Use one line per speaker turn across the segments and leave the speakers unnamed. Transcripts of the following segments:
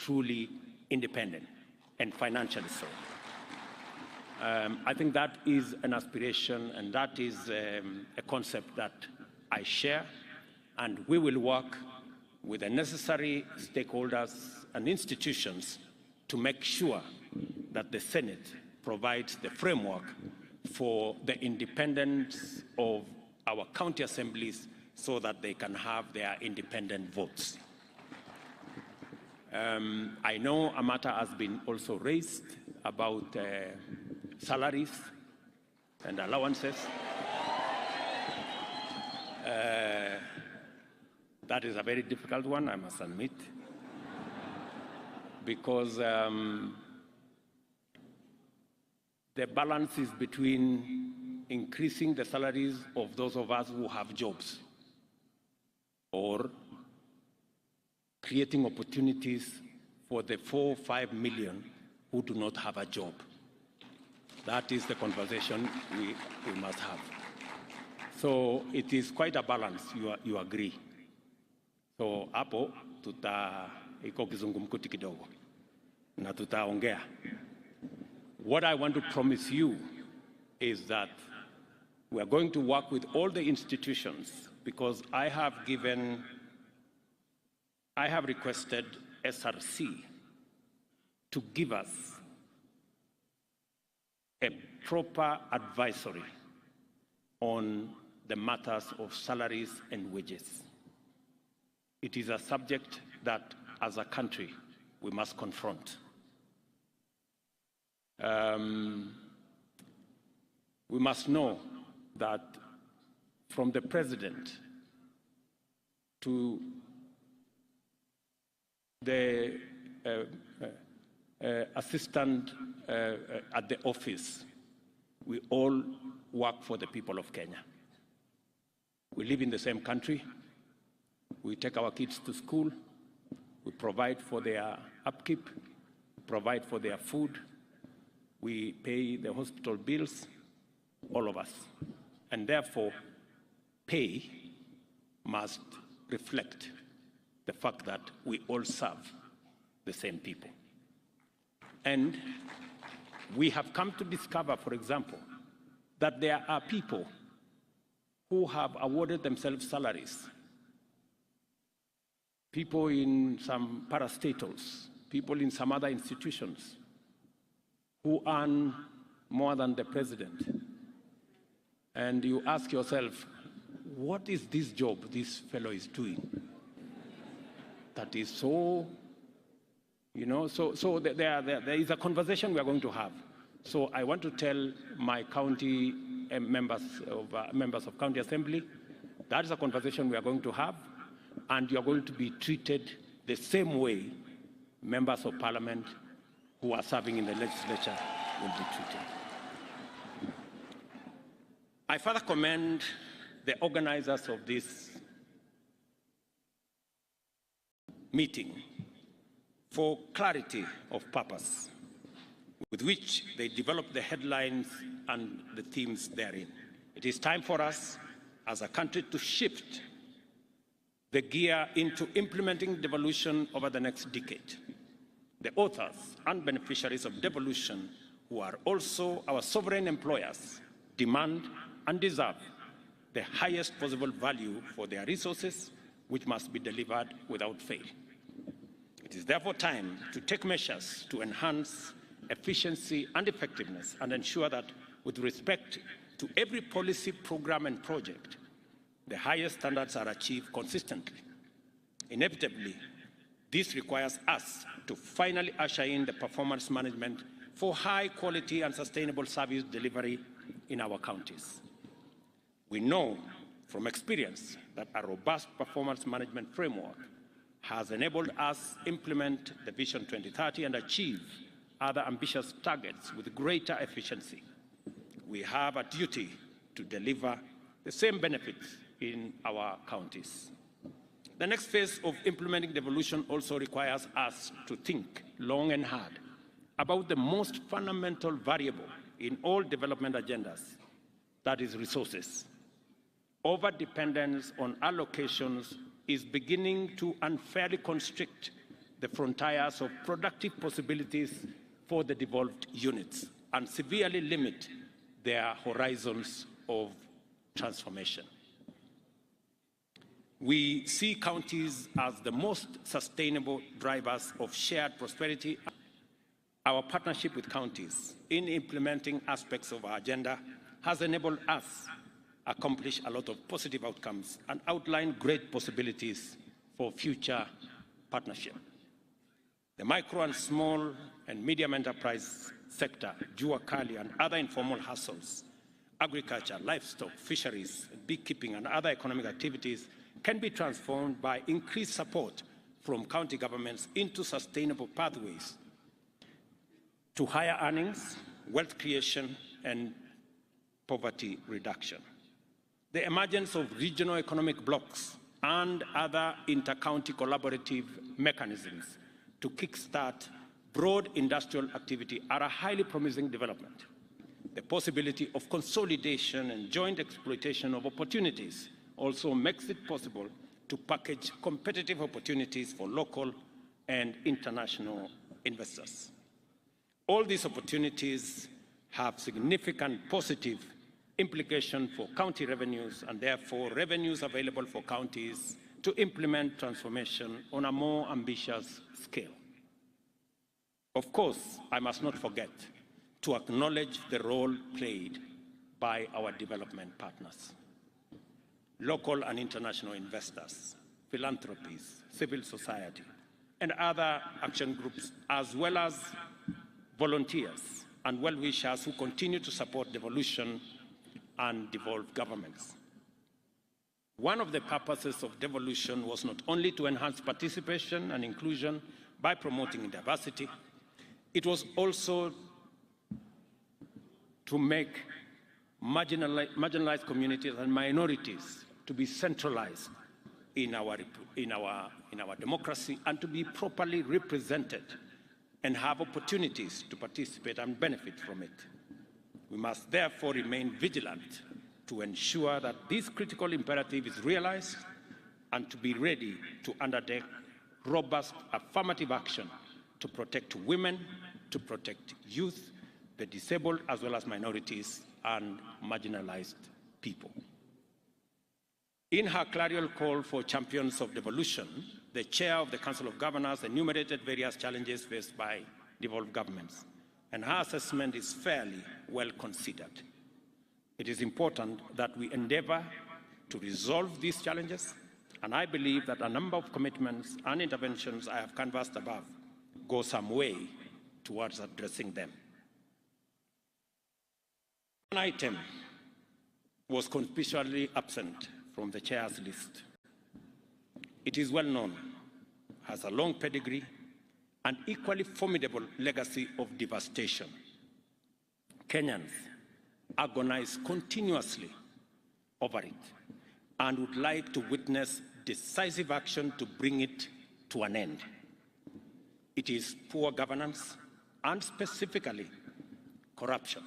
truly independent and financially so. I think that is an aspiration, and that is a concept that I share, and we will work with the necessary stakeholders and institutions to make sure that the Senate provides the framework for the independence of our county assemblies so that they can have their independent votes. I know a matter has been also raised about salaries and allowances. That is a very difficult one, I must admit, because the balance is between increasing the salaries of those of us who have jobs or creating opportunities for the 4 or 5 million who do not have a job. That is the conversation we must have. So it is quite a balance, you agree. So hapo iko kizungumkuti kidogo na tutaongea. What I want to promise you is that we are going to work with all the institutions, because I have requested SRC to give us a proper advisory on the matters of salaries and wages. It is a subject that, as a country, we must confront. We must know that from the president to the assistant at the office, we all work for the people of Kenya. We live in the same country. We take our kids to school. We provide for their upkeep, provide for their food. We pay the hospital bills, all of us. And therefore, pay must reflect the fact that we all serve the same people. And we have come to discover, for example, that there are people who have awarded themselves salaries. People in some parastatals, people in some other institutions who earn more than the president. And you ask yourself, what is this job this fellow is doing? That is so, so there is a conversation we are going to have. So I want to tell my county members of county assembly, that is a conversation we are going to have, and you are going to be treated the same way members of parliament who are serving in the legislature will be treated. I further commend the organizers of this meeting for clarity of purpose with which they developed the headlines and the themes therein. It is time for us as a country to shift the gear into implementing devolution over the next decade. The authors and beneficiaries of devolution, who are also our sovereign employers, demand and deserve the highest possible value for their resources, which must be delivered without fail. It is therefore time to take measures to enhance efficiency and effectiveness and ensure that, with respect to every policy, program, and project, the highest standards are achieved consistently. Inevitably, this requires us to finally usher in the performance management for high quality and sustainable service delivery in our counties. We know from experience that a robust performance management framework has enabled us implement the Vision 2030 and achieve other ambitious targets with greater efficiency. We have a duty to deliver the same benefits in our counties. The next phase of implementing devolution also requires us to think long and hard about the most fundamental variable in all development agendas, that is resources. Over-dependence on allocations is beginning to unfairly constrict the frontiers of productive possibilities for the devolved units and severely limit their horizons of transformation. We see counties as the most sustainable drivers of shared prosperity. Our partnership with counties in implementing aspects of our agenda has enabled us accomplish a lot of positive outcomes and outline great possibilities for future partnership. The micro and small and medium enterprise sector, jua kali and other informal hustles, agriculture, livestock, fisheries, beekeeping and other economic activities can be transformed by increased support from county governments into sustainable pathways to higher earnings, wealth creation, and poverty reduction. The emergence of regional economic blocs and other inter-county collaborative mechanisms to kickstart broad industrial activity are a highly promising development. The possibility of consolidation and joint exploitation of opportunities also makes it possible to package competitive opportunities for local and international investors. All these opportunities have significant positive implications for county revenues and therefore revenues available for counties to implement transformation on a more ambitious scale. Of course, I must not forget to acknowledge the role played by our development partners, local and international investors, philanthropies, civil society, and other action groups, as well as volunteers and well-wishers who continue to support devolution and devolved governments. One of the purposes of devolution was not only to enhance participation and inclusion by promoting diversity, it was also to make marginalized communities and minorities to be centralized in our democracy and to be properly represented and have opportunities to participate and benefit from it. We must therefore remain vigilant to ensure that this critical imperative is realized and to be ready to undertake robust affirmative action to protect women, to protect youth, the disabled, as well as minorities and marginalized people. In her clarion call for champions of devolution, the chair of the Council of Governors enumerated various challenges faced by devolved governments, and her assessment is fairly well considered. It is important that we endeavor to resolve these challenges, and I believe that a number of commitments and interventions I have canvassed above go some way towards addressing them. One item was conspicuously absent from the chair's list. It is well known, has a long pedigree, and equally formidable legacy of devastation. Kenyans agonize continuously over it and would like to witness decisive action to bring it to an end. It is poor governance and specifically corruption,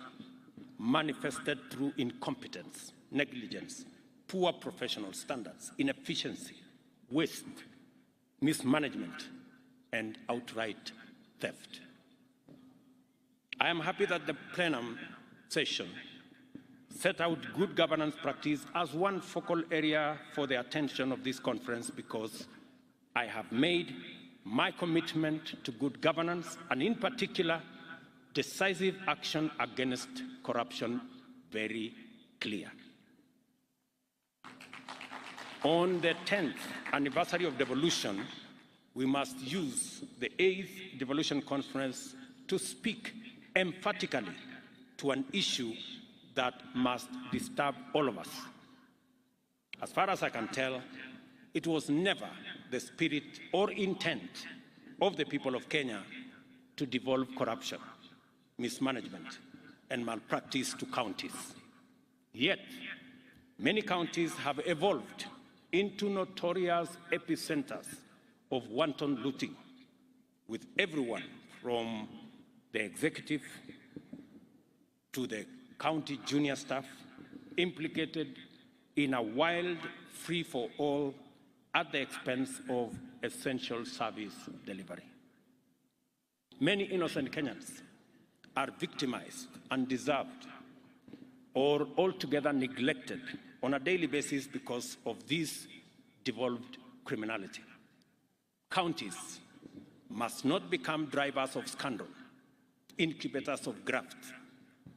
manifested through incompetence, negligence, poor professional standards, inefficiency, waste, mismanagement, and outright theft. I am happy that the plenum session set out good governance practice as one focal area for the attention of this conference because I have made my commitment to good governance and in particular decisive action against corruption very clear. On the 10th anniversary of devolution, we must use the 8th Devolution Conference to speak emphatically to an issue that must disturb all of us. As far as I can tell, it was never the spirit or intent of the people of Kenya to devolve corruption, mismanagement, and malpractice to counties. Yet, many counties have evolved into notorious epicenters of wanton looting, with everyone from the executive to the county junior staff implicated in a wild free-for-all at the expense of essential service delivery. Many innocent Kenyans are victimized, undeserved, or altogether neglected on a daily basis because of this devolved criminality. Counties must not become drivers of scandal, incubators of graft,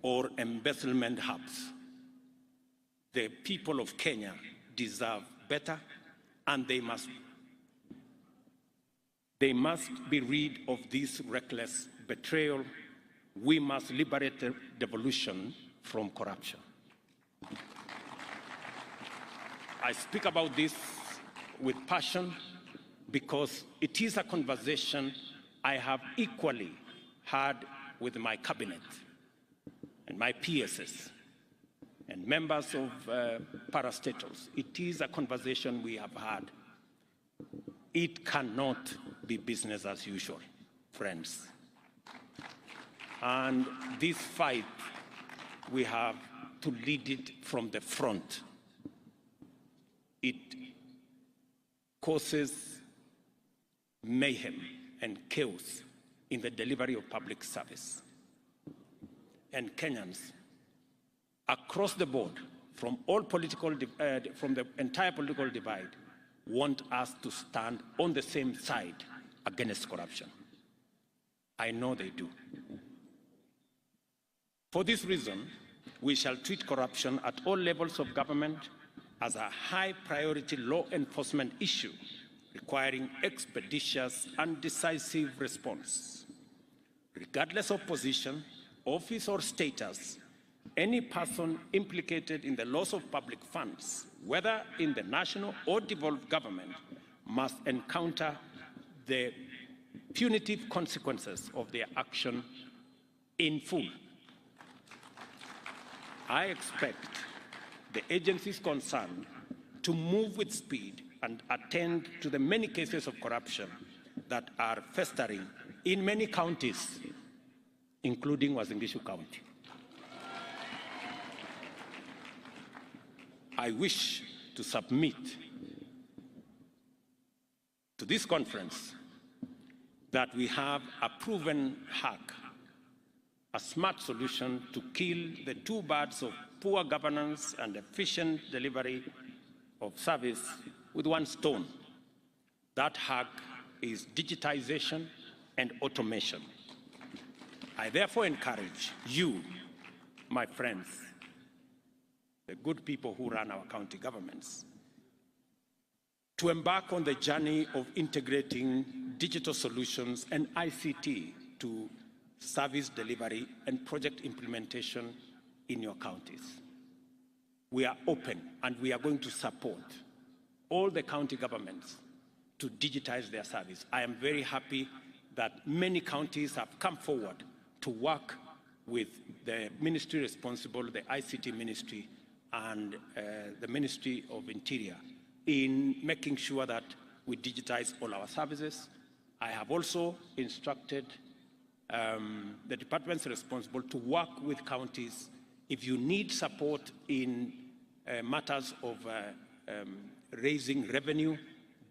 or embezzlement hubs. The people of Kenya deserve better, and they must be rid of this reckless betrayal. We must liberate the devolution from corruption. I speak about this with passion because it is a conversation I have equally had with my cabinet and my PSs and members of parastatals. It is a conversation we have had. It cannot be business as usual, friends. And this fight, we have to lead it from the front. It causes mayhem and chaos in the delivery of public service. And Kenyans across the board, from the entire political divide, want us to stand on the same side against corruption. I know they do. For this reason, we shall treat corruption at all levels of government as a high priority law enforcement issue requiring expeditious and decisive response. Regardless of position, office, or status, any person implicated in the loss of public funds, whether in the national or devolved government, must encounter the punitive consequences of their action in full. I expect the agencies concerned to move with speed and attend to the many cases of corruption that are festering in many counties, including Gishu County. I wish to submit to this conference that we have a proven hack, a smart solution to kill the two birds of poor governance and efficient delivery of service with one stone. That hack is digitization and automation. I therefore encourage you, my friends, the good people who run our county governments, to embark on the journey of integrating digital solutions and ICT to service delivery and project implementation in your counties. We are open and we are going to support all the county governments to digitize their service. I am very happy that many counties have come forward to work with the ministry responsible, the ICT ministry, and the Ministry of Interior in making sure that we digitize all our services. I have also instructed the departments responsible to work with counties if you need support in matters of raising revenue,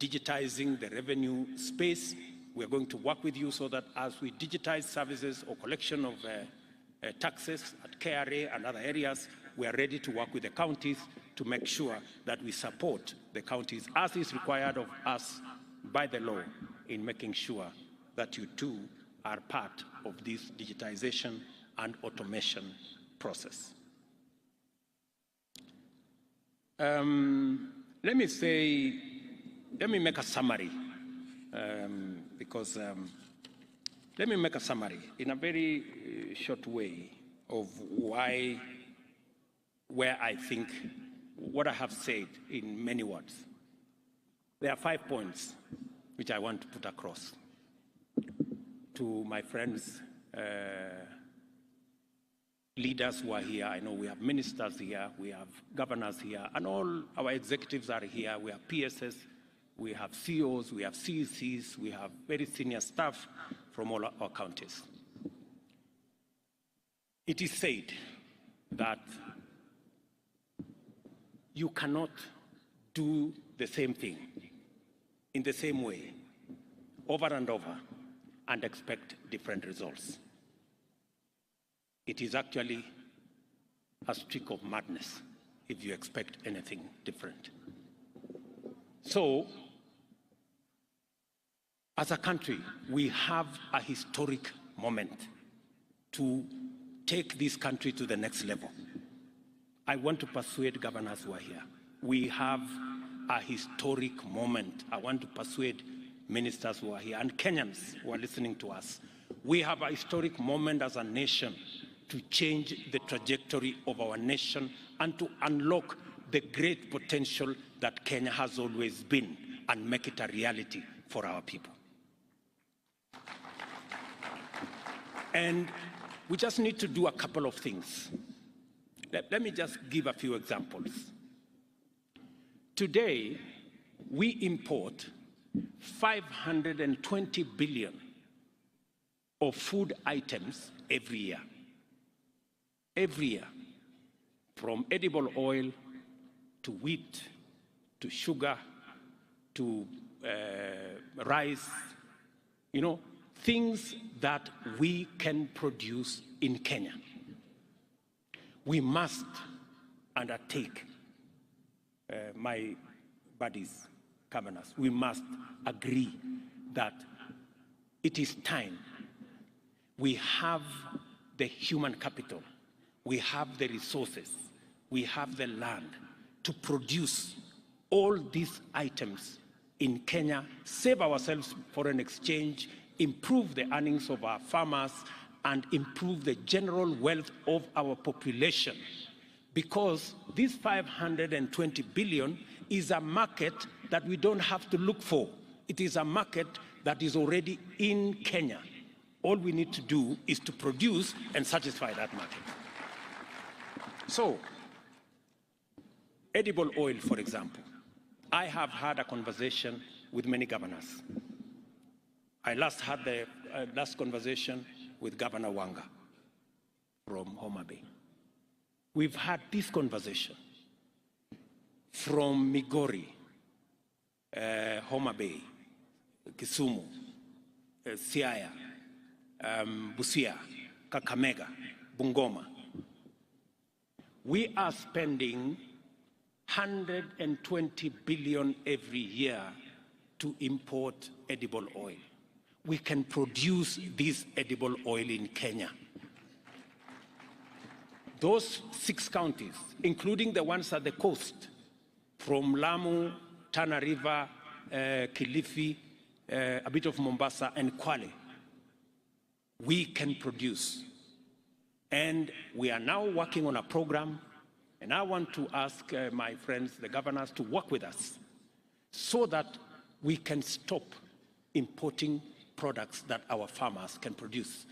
digitizing the revenue space. We are going to work with you so that as we digitize services or collection of taxes at KRA and other areas, we are ready to work with the counties to make sure that we support the counties as is required of us by the law in making sure that you too are part of this digitization and automation process. Let me make a summary, let me make a summary in a very short way of where I think what I have said in many words. There are 5 points which I want to put across to my friends, leaders who are here. I know we have ministers here, we have governors here, and all our executives are here. We have PSS, we have COs, we have CECs, we have very senior staff from all our counties. It is said that you cannot do the same thing in the same way over and over and expect different results. It is actually a streak of madness if you expect anything different. So, as a country, we have a historic moment to take this country to the next level. I want to persuade governors who are here. We have a historic moment. I want to persuade ministers who are here and Kenyans who are listening to us. We have a historic moment as a nation to change the trajectory of our nation and to unlock the great potential that Kenya has always been and make it a reality for our people. And we just need to do a couple of things. Let me just give a few examples. Today, we import 520 billion of food items every year. Every year, from edible oil to wheat, to sugar, to rice, things that we can produce in Kenya. We must undertake, my buddies, governors, we must agree that it is time. We have the human capital, we have the resources, we have the land to produce all these items in Kenya, save ourselves foreign exchange, improve the earnings of our farmers, and improve the general wealth of our population. Because this 520 billion is a market that we don't have to look for. It is a market that is already in Kenya. All we need to do is to produce and satisfy that market. So, edible oil, for example. I have had a conversation with many governors. I last had the last conversation with Governor Wanga from Homa Bay. We've had this conversation from Migori, Homa Bay, Kisumu, Siaya, Busia, Kakamega, Bungoma. We are spending 120 billion every year to import edible oil. We can produce this edible oil in Kenya. Those 6 counties, including the ones at the coast, from Lamu, Tana River, Kilifi, a bit of Mombasa, and Kwale, we can produce. And we are now working on a program, and I want to ask my friends, the governors, to work with us so that we can stop importing products that our farmers can produce.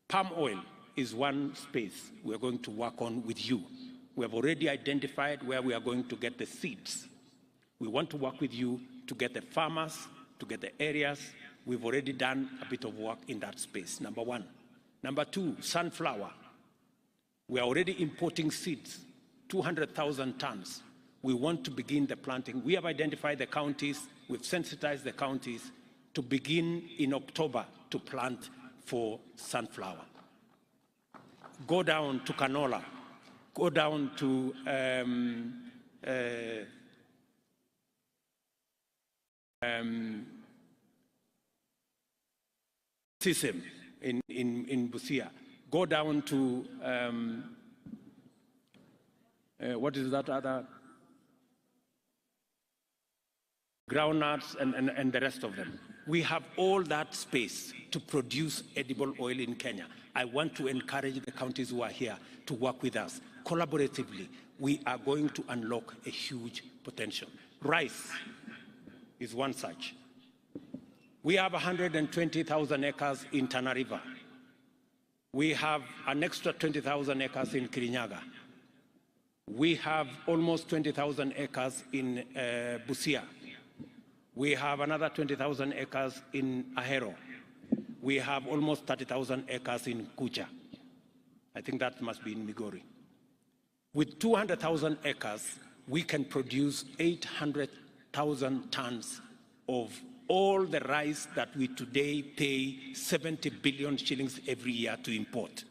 Palm oil is one space we're going to work on with you. We have already identified where we are going to get the seeds. We want to work with you to get the farmers, to get the areas. We've already done a bit of work in that space, number one. Number two, sunflower. We are already importing seeds, 200,000 tons. We want to begin the planting. We have identified the counties, we've sensitized the counties to begin in October to plant for sunflower. Go down to canola, go down to sesame in Busia. Go down to, what is that other? Groundnuts and the rest of them. We have all that space to produce edible oil in Kenya. I want to encourage the counties who are here to work with us. Collaboratively, we are going to unlock a huge potential. Rice is one such. We have 120,000 acres in Tana River. We have an extra 20,000 acres in Kirinyaga. We have almost 20,000 acres in Busia. We have another 20,000 acres in Ahero. We have almost 30,000 acres in Kucha. I think that must be in Migori. With 200,000 acres, we can produce 800,000 tons of all the rice that we today pay 70 billion shillings every year to import.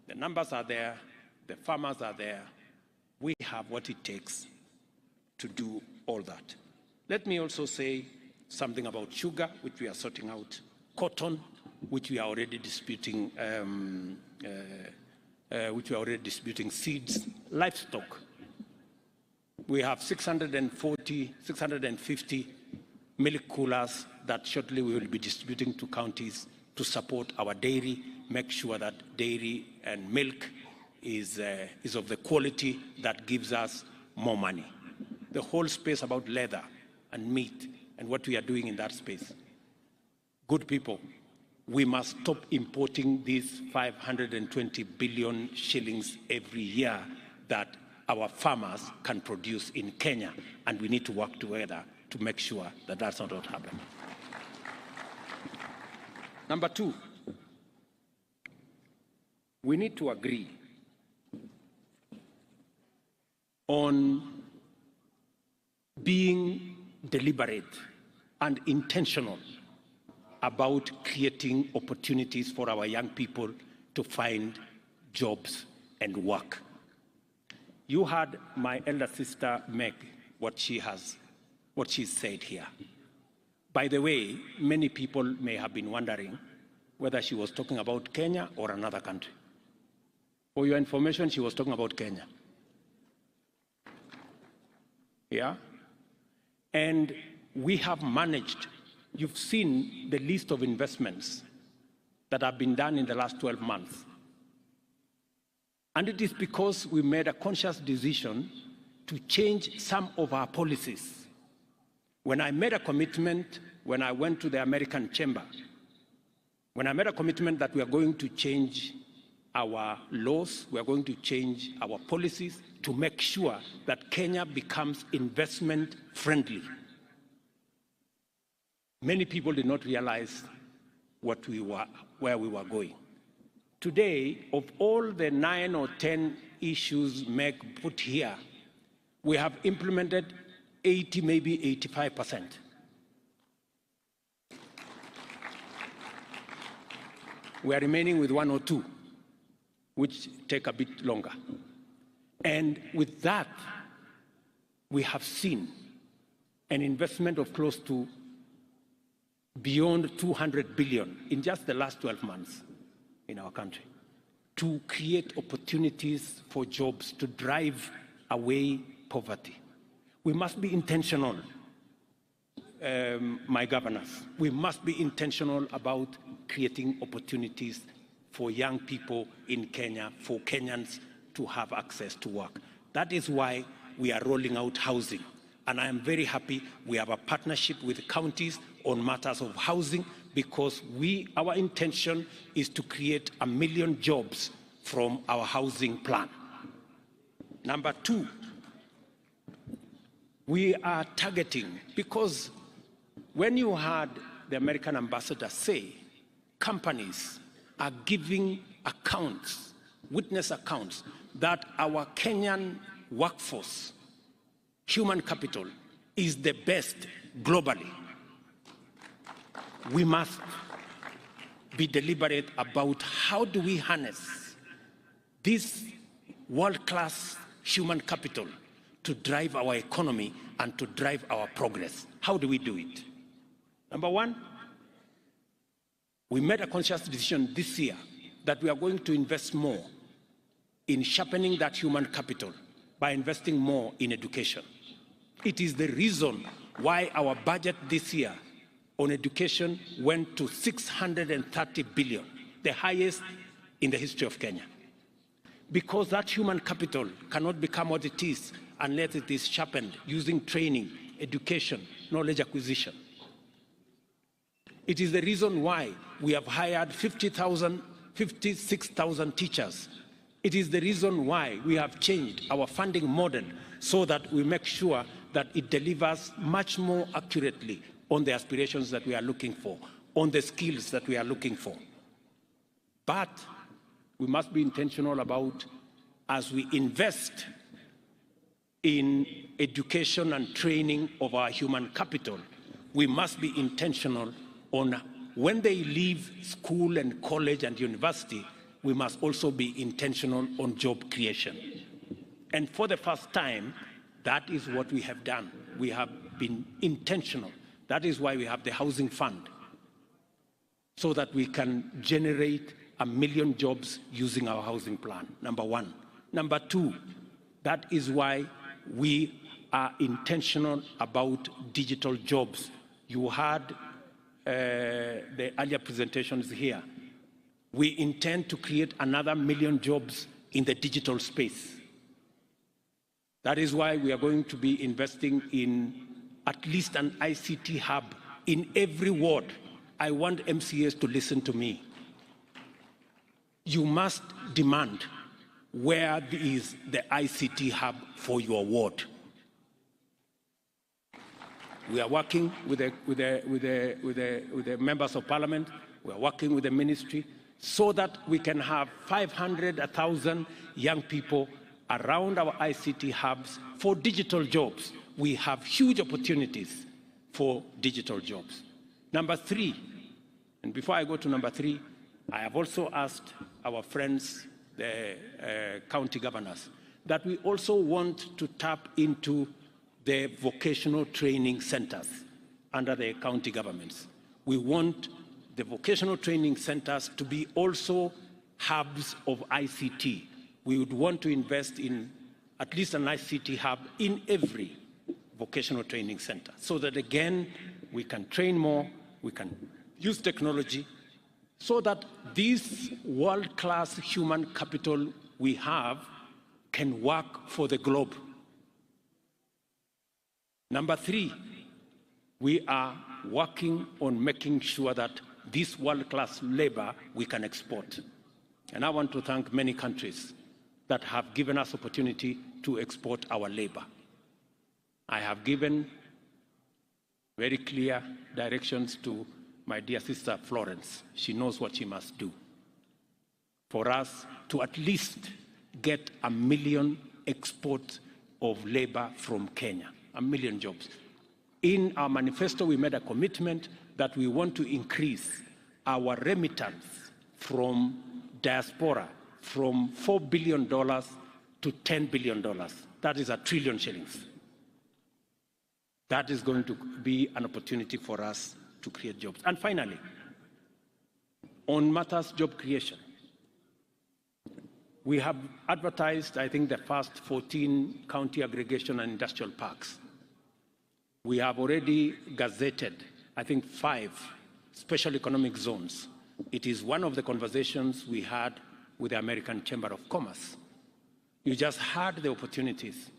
The numbers are there, the farmers are there. We have what it takes to do all that. Let me also say something about sugar, which we are sorting out, cotton, which we are already disputing, seeds, livestock. We have 650 milk coolers that shortly we will be distributing to counties to support our dairy, make sure that dairy and milk is of the quality that gives us more money. The whole space about leather and meat and what we are doing in that space. Good people, we must stop importing these 520 billion shillings every year that our farmers can produce in Kenya, and we need to work together to make sure that that's not what happens. Number two, we need to agree on being deliberate and intentional about creating opportunities for our young people to find jobs and work. You heard my elder sister Meg, what she said here. By the way, many people may have been wondering whether she was talking about Kenya or another country. For your information, she was talking about Kenya. Yeah? And we have managed, you've seen the list of investments that have been done in the last 12 months. And it is because we made a conscious decision to change some of our policies. When I made a commitment, when I went to the American Chamber, when I made a commitment that we are going to change our laws, we are going to change our policies to make sure that Kenya becomes investment friendly. Many people did not realize where we were going. Today, of all the 9 or 10 issues Meg put here, we have implemented 80, maybe 85%. We are remaining with 1 or 2, which take a bit longer. And with that, we have seen an investment of close to beyond 200 billion in just the last 12 months in our country to create opportunities for jobs, to drive away poverty. We must be intentional, my governors. We must be intentional about creating opportunities for young people in Kenya, for Kenyans to have access to work. That is why we are rolling out housing. And I am very happy we have a partnership with counties on matters of housing, because our intention is to create 1 million jobs from our housing plan. Number two, we are targeting, because when you heard the American ambassador say companies are giving accounts, witness accounts, that our Kenyan workforce, human capital, is the best globally. We must be deliberate about how do we harness this world-class human capital to drive our economy and to drive our progress. How do we do it? Number one, we made a conscious decision this year that we are going to invest more in sharpening that human capital by investing more in education. It is the reason why our budget this year on education went to 630 billion, the highest in the history of Kenya. Because that human capital cannot become what it is unless it is sharpened using training, education, knowledge acquisition. It is the reason why we have hired 56,000 teachers. It is the reason why we have changed our funding model so that we make sure that it delivers much more accurately on the aspirations that we are looking for, on the skills that we are looking for. But we must be intentional about, as we invest in education and training of our human capital, we must be intentional on when they leave school and college and university, we must also be intentional on job creation. And for the first time, that is what we have done. We have been intentional. That is why we have the housing fund, so that we can generate 1 million jobs using our housing plan, number one. Number two, that is why we are intentional about digital jobs. You heard the earlier presentations here. We intend to create another 1 million jobs in the digital space. That is why we are going to be investing in at least an ICT hub in every ward. I want MCAs to listen to me. You must demand where is the ICT hub for your ward. We are working with the members of parliament. We are working with the ministry so that we can have 500, 1,000 young people around our ICT hubs for digital jobs. We have huge opportunities for digital jobs. Number three, and before I go to number three, I have also asked our friends, the county governors, that we also want to tap into the vocational training centers under the county governments. We want the vocational training centers to be also hubs of ICT. We would want to invest in at least an ICT hub in every vocational training center, so that again, we can train more, we can use technology, so that this world-class human capital we have can work for the globe. Number three, we are working on making sure that this world-class labor we can export. And I want to thank many countries that have given us opportunity to export our labor. I have given very clear directions to my dear sister Florence. She knows what she must do for us to at least get 1 million exports of labor from Kenya. 1 million jobs. In our manifesto, we made a commitment that we want to increase our remittance from diaspora from $4 billion to $10 billion. That is 1 trillion shillings. That is going to be an opportunity for us to create jobs. And finally, on matters job creation, we have advertised, I think, the first 14 county aggregation and industrial parks. We have already gazetted, I think, 5 special economic zones. It is one of the conversations we had with the American Chamber of Commerce. You just heard the opportunities.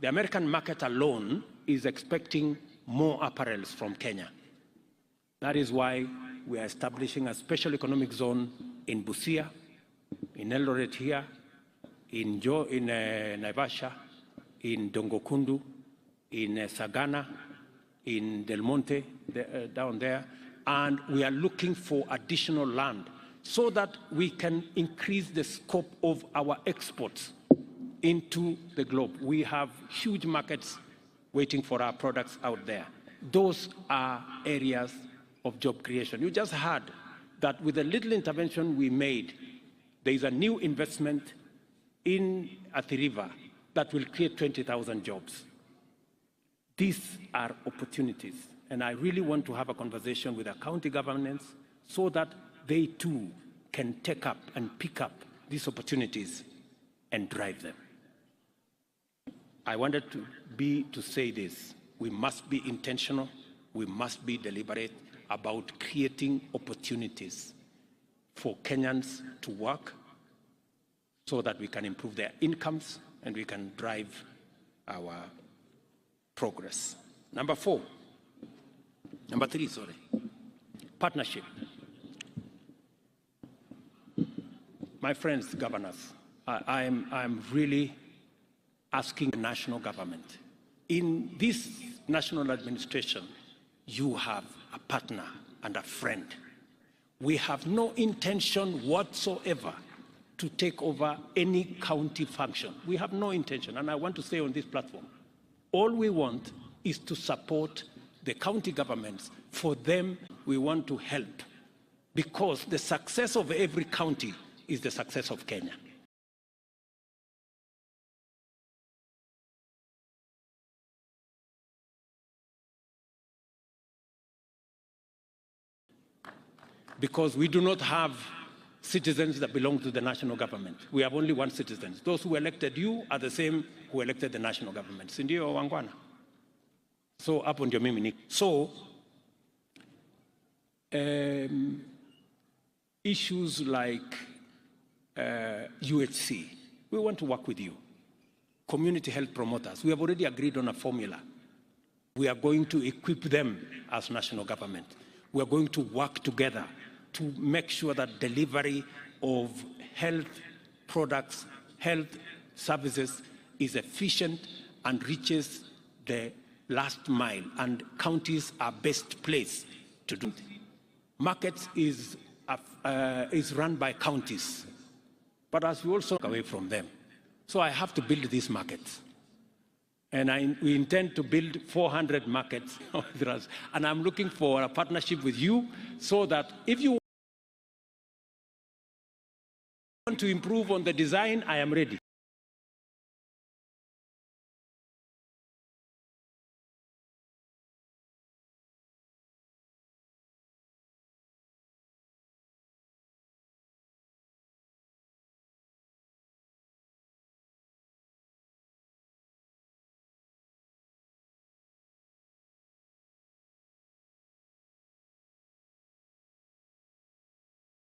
The American market alone is expecting more apparels from Kenya. That is why we are establishing a special economic zone in Busia, in Eldoret here, in Naivasha, in Dongokundu, in Sagana, in Del Monte, down there, and we are looking for additional land so that we can increase the scope of our exports into the globe. We have huge markets waiting for our products out there. Those are areas of job creation. You just heard that with the little intervention we made, there is a new investment in Athi River that will create 20,000 jobs. These are opportunities, and I really want to have a conversation with our county governments so that they too can take up and pick up these opportunities and drive them. I wanted to say this. We must be intentional, we must be deliberate about creating opportunities for Kenyans to work so that we can improve their incomes and we can drive our progress. Number three, partnership. My friends, governors, I'm really asking the national government. In this national administration, you have a partner and a friend. We have no intention whatsoever to take over any county function. We have no intention, and I want to say on this platform, all we want is to support the county governments. For them, we want to help, because the success of every county is the success of Kenya. Because we do not have citizens that belong to the national government. We have only one citizen. Those who elected you are the same who elected the national government. Sindio wangwana. So hapo ndio mimi ni. So issues like UHC, we want to work with you. Community health promoters, we have already agreed on a formula. We are going to equip them as national government. We are going to work together to make sure that delivery of health products, health services is efficient and reaches the last mile, and counties are best placed to do it. Markets is run by counties, but as we also away from them. So I have to build these markets. And we intend to build 400 markets. And I'm looking for a partnership with you so that if you want to improve on the design, I am ready.